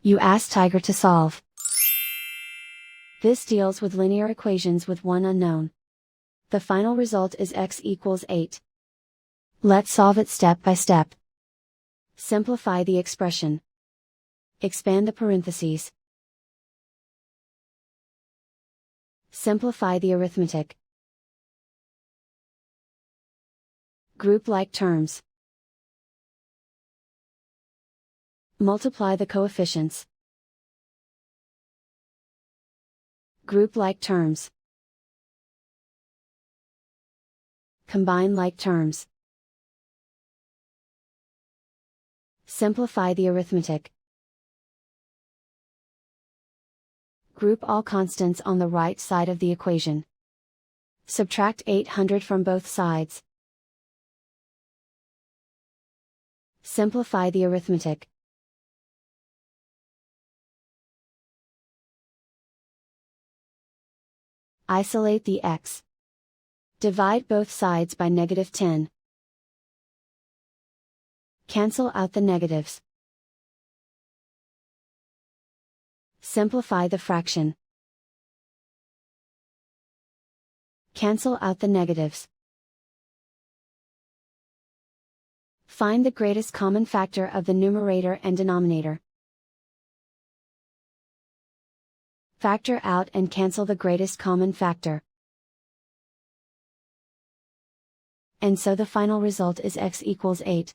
You ask Tiger to solve. This deals with linear equations with one unknown. The final result is x equals 8. Let's solve it step by step. Simplify the expression. Expand the parentheses. Simplify the arithmetic. Group like terms. Multiply the coefficients. Group like terms. Combine like terms. Simplify the arithmetic. Group all constants on the right side of the equation. Subtract 800 from both sides. Simplify the arithmetic. Isolate the x. Divide both sides by -10. Cancel out the negatives. Simplify the fraction. Cancel out the negatives. Find the greatest common factor of the numerator and denominator. Factor out and cancel the greatest common factor. And so the final result is x equals 8.